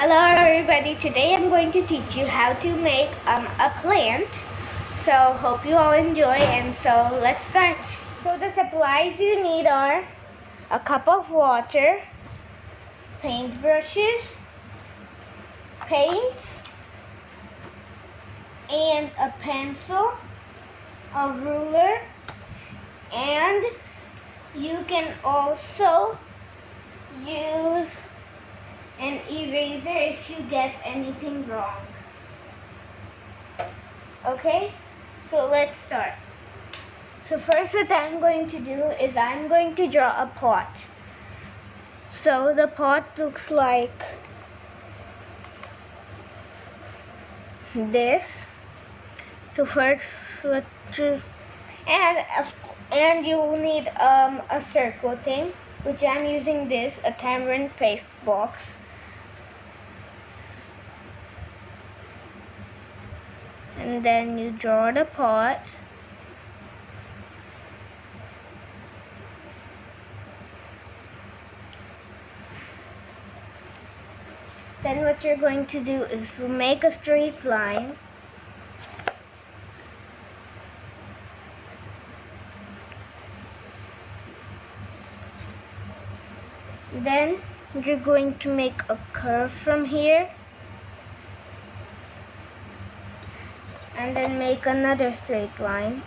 Hello everybody, today I'm going to teach you how to make a plant. So hope you all enjoy, and so let's start. So the supplies you need are a cup of water, paint brushes, paints, and a pencil, a ruler, and you can also use an eraser if you get anything wrong. Okay, so let's start. So first what I'm going to do is I'm going to draw a pot. So the pot looks like this. So first what you, and you will need a circle thing, which I'm using this, a tamarind paste box. And then you draw the pot. Then what you're going to do is make a straight line. Then you're going to make a curve from here. And then make another straight line.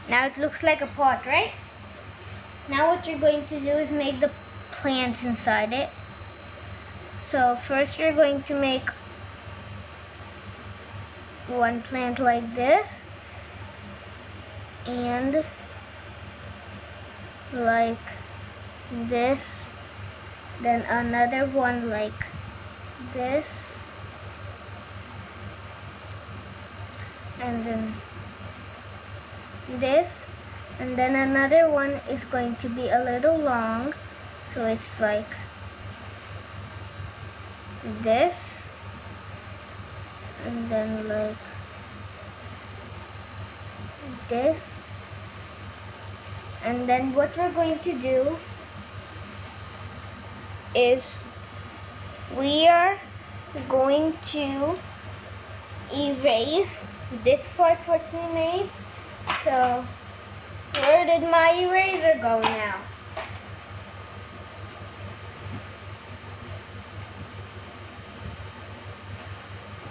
Now it looks like a pot, right? Now what you're going to do is make the plants inside it. So first you're going to make one plant like this, and like this, then another one like this, and then this, and then another one is going to be a little long, so it's like this, and then like this. And then what we're going to do is we are going to erase this part what we made. So where did my eraser go now?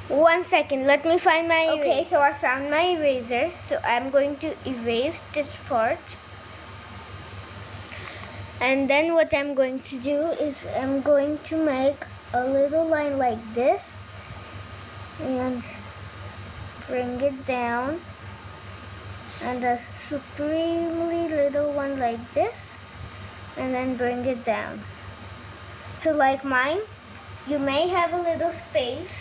One second, let me find my eraser. Okay, so I found my eraser. So I'm going to erase this part. And then what I'm going to do is I'm going to make a little line like this and bring it down, and a supremely little one like this, and then bring it down. So like mine, you may have a little space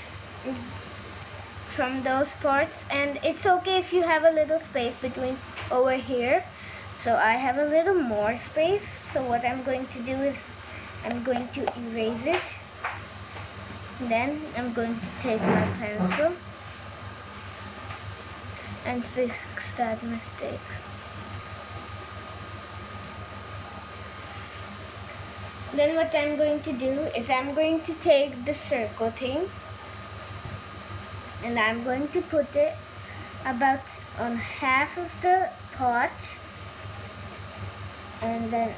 from those parts, and it's okay if you have a little space between over here. So I have a little more space. So what I'm going to do is I'm going to erase it. Then I'm going to take my pencil and fix that mistake. Then what I'm going to do is I'm going to take the circle thing and I'm going to put it about on half of the pot, and then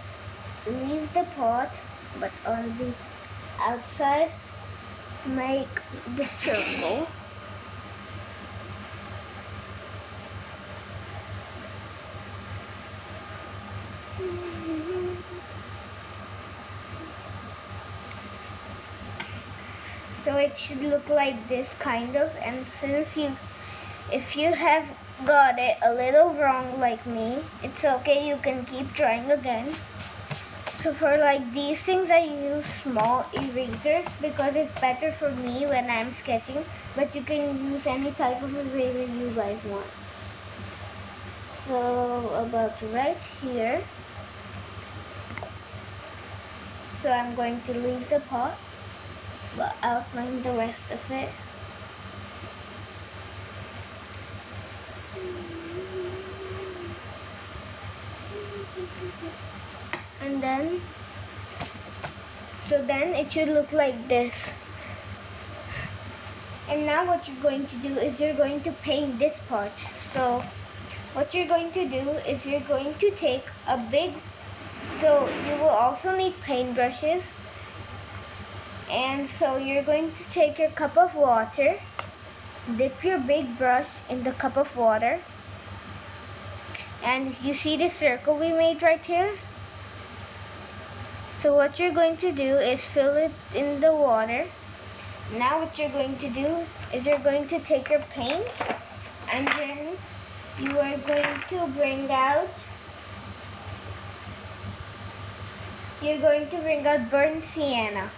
leave the pot, but on the outside make the circle. So it should look like this kind of, and if you have got it a little wrong like me, it's okay, you can keep trying again. So for like these things I use small erasers because it's better for me when I'm sketching, but you can use any type of eraser you guys want. So about right here. So I'm going to leave the pot, but outline the rest of it. And then So then it should look like this. And now what you're going to do is you're going to paint this part. So what you're going to do is you're going to take a big, so you will also need paintbrushes. And so you're going to take your cup of water, dip your big brush in the cup of water, and you see the circle we made right here? So what you're going to do is fill it in the water. Now what you're going to do is you're going to take your paint, and then you are going to bring out burnt sienna.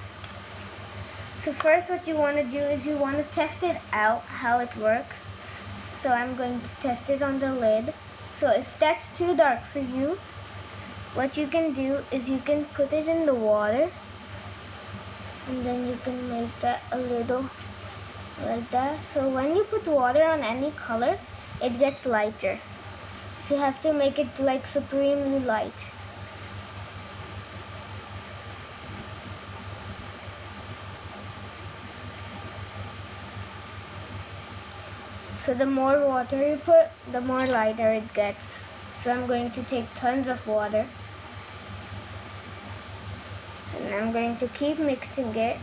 So first what you want to do is you want to test it out how it works. So I'm going to test it on the lid. So if that's too dark for you, what you can do is you can put it in the water, and then you can make that a little like that. So when you put water on any color, it gets lighter. So you have to make it like supremely light. So the more water you put, the more lighter it gets. So I'm going to take tons of water, and I'm going to keep mixing it.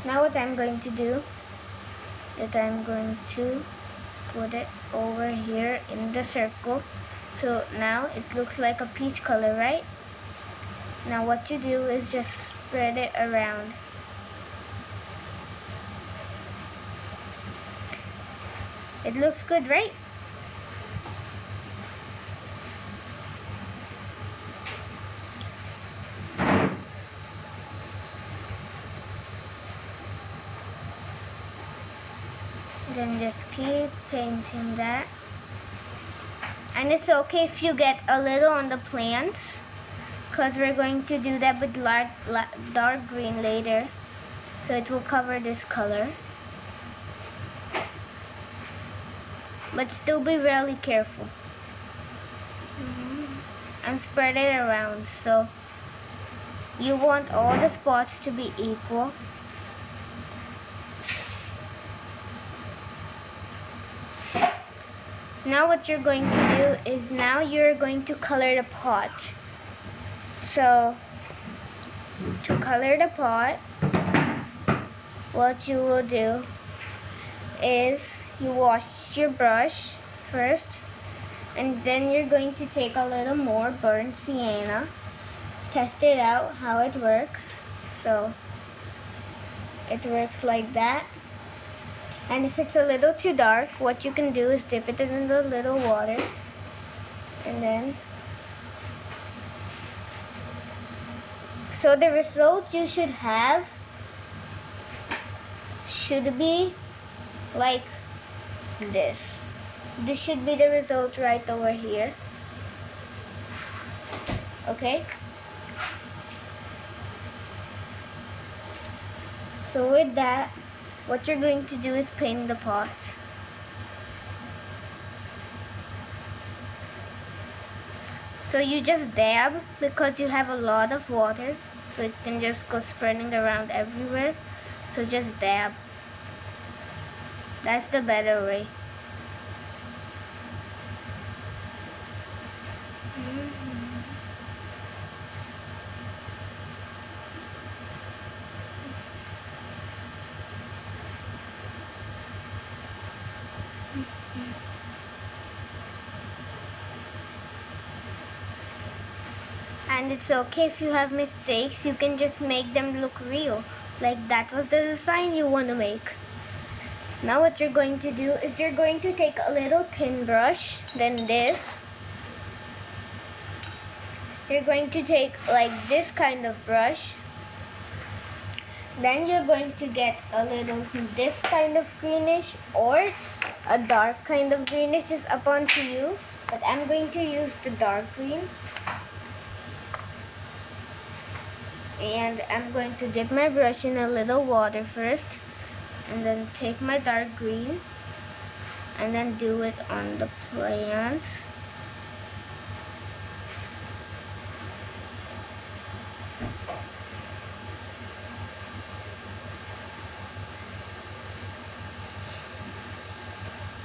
Now what I'm going to do is I'm going to put it over here in the circle. So now it looks like a peach color, right? Now what you do is just spread it around. It looks good, right? Then just keep painting that. And it's okay if you get a little on the plants, because we're going to do that with dark green later. So it will cover this color. But still be really careful. And spread it around. So you want all the spots to be equal. Now what you're going to do is now you're going to color the pot. So to color the pot, what you will do is you wash your brush first, and then you're going to take a little more burnt sienna, test it out how it works. So it works like that. And if it's a little too dark, what you can do is dip it in the little water, and then so the result you should have should be like this. This should be the result right over here. Okay? So with that, what you're going to do is paint the pot. So you just dab because you have a lot of water, so it can just go spreading around everywhere. So just dab. That's the better way. And it's okay if you have mistakes, you can just make them look real. Like that was the design you want to make. Now what you're going to do is you're going to take a little thin brush, then this. You're going to take like this kind of brush. Then you're going to get a little this kind of greenish or a dark kind of greenish, is up onto you. But I'm going to use the dark green. And I'm going to dip my brush in a little water first, and then take my dark green and then do it on the plants.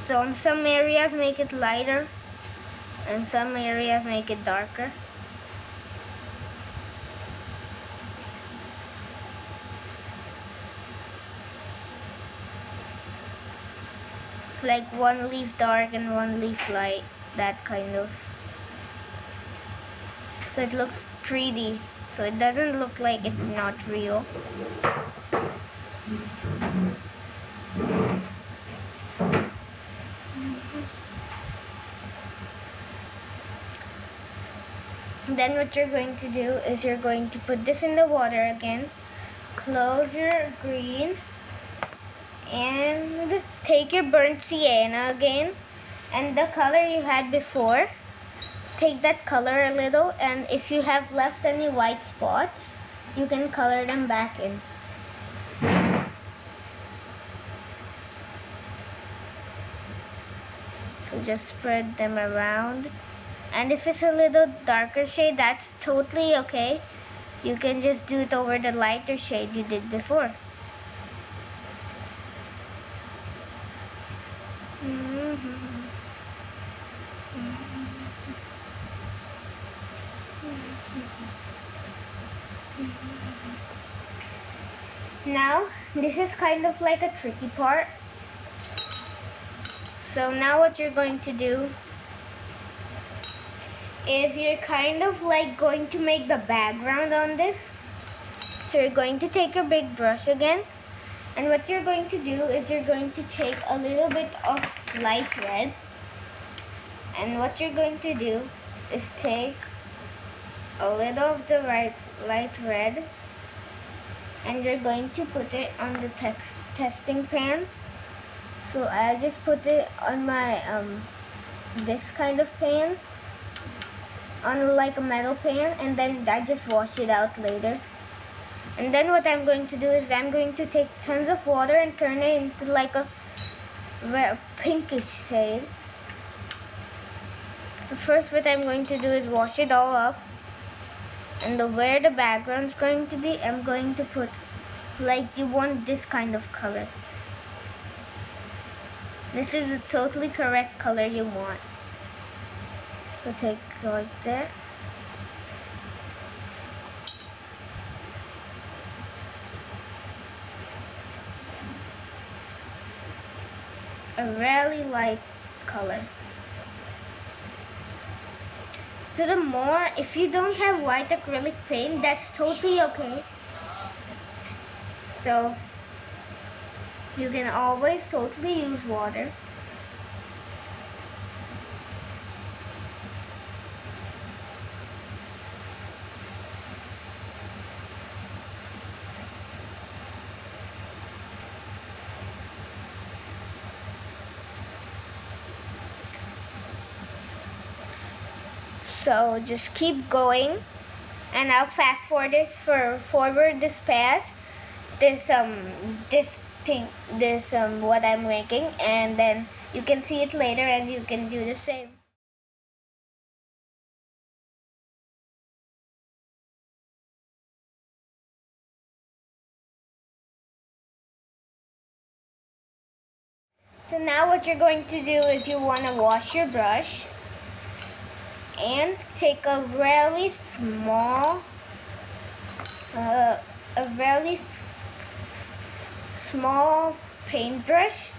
some areas make it lighter and some areas make it darker. Like one leaf dark and one leaf light, that kind of. So it looks 3D, so it doesn't look like it's not real. Then what you're going to do is you're going to put this in the water again, close your green, and take your burnt sienna again, and the color you had before, take that color a little, and if you have left any white spots, you can color them back in. So just spread them around. And if it's a little darker shade, that's totally okay. You can just do it over the lighter shade you did before. Now, this is kind of like a tricky part. So now what you're going to do is you're kind of like going to make the background on this. So you're going to take your big brush again, and what you're going to do is you're going to take a little bit of light red, and what you're going to do is take a little of the light red, and you're going to put it on the testing pan. So I just put it on my this kind of pan, on like a metal pan, and then I just wash it out later. And then what I'm going to do is I'm going to take tons of water and turn it into like a pinkish shade. So first what I'm going to do is wash it all up, and where the background's going to be, I'm going to put, like, you want this kind of color. This is the totally correct color you want. So take like that. A really light color. So the more, if you don't have white acrylic paint, that's totally okay. So you can always totally use water. So just keep going, and I'll fast forward this path, this what I'm making, and then you can see it later and you can do the same. So now what you're going to do is you want to wash your brush and take a really small paintbrush,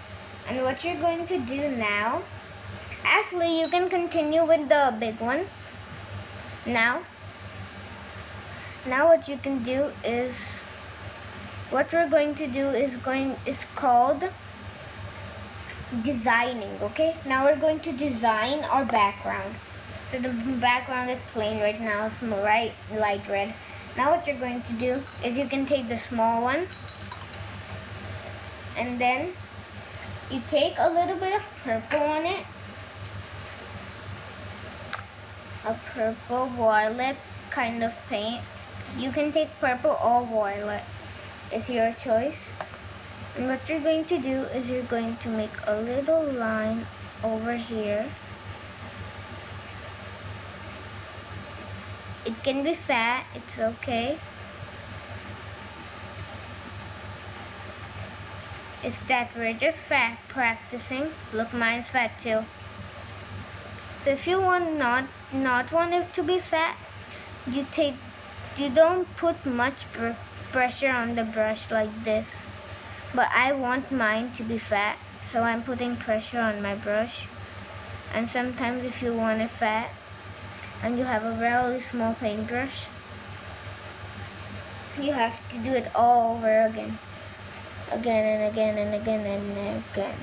and what you're going to do now, actually you can continue with the big one. Now what you can do is, what we're going to do is called designing. Okay, now we're going to design our background. So the background is plain right now, it's light red. Now what you're going to do is you can take the small one, and then you take a little bit of purple on it, a purple violet kind of paint. You can take purple or violet, it's your choice. And what you're going to do is you're going to make a little line over here. It can be fat, it's okay. is that we're just fat practicing. Look, mine's fat too. So if you want not want it to be fat, you don't put much pressure on the brush like this. But I want mine to be fat, so I'm putting pressure on my brush. And sometimes if you want it fat and you have a really small paintbrush, you have to do it all over again. Again and again and again and again.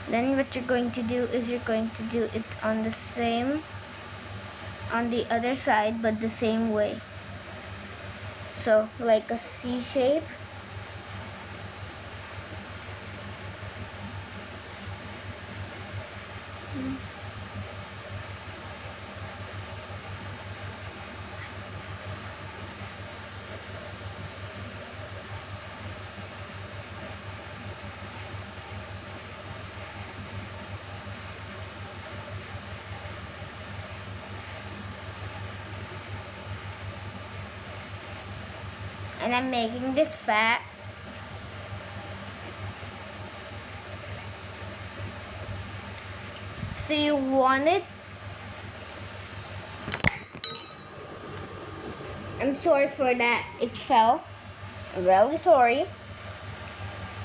Then what you're going to do is you're going to do it on the other side, but the same way. So like a C shape. And I'm making this fat. So you want it. I'm sorry for that. It fell. I'm really sorry.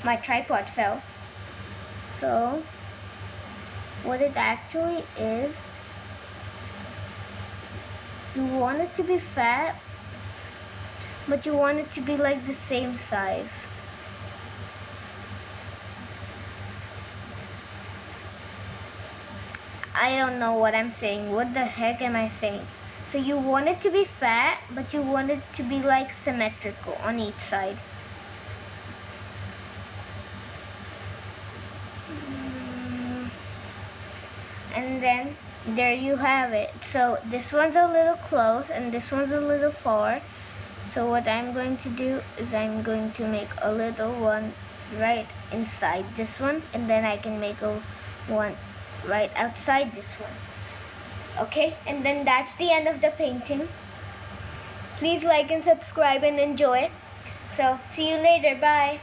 My tripod fell. So what it actually is, you want it to be fat, but you want it to be like the same size. I don't know what I'm saying. What the heck am I saying? So you want it to be fat, but you want it to be like symmetrical on each side. And then there you have it. So this one's a little close and this one's a little far. So what I'm going to do is I'm going to make a little one right inside this one, and then I can make a one right outside this one. Okay, and then that's the end of the painting. Please like and subscribe and enjoy it. So see you later. Bye.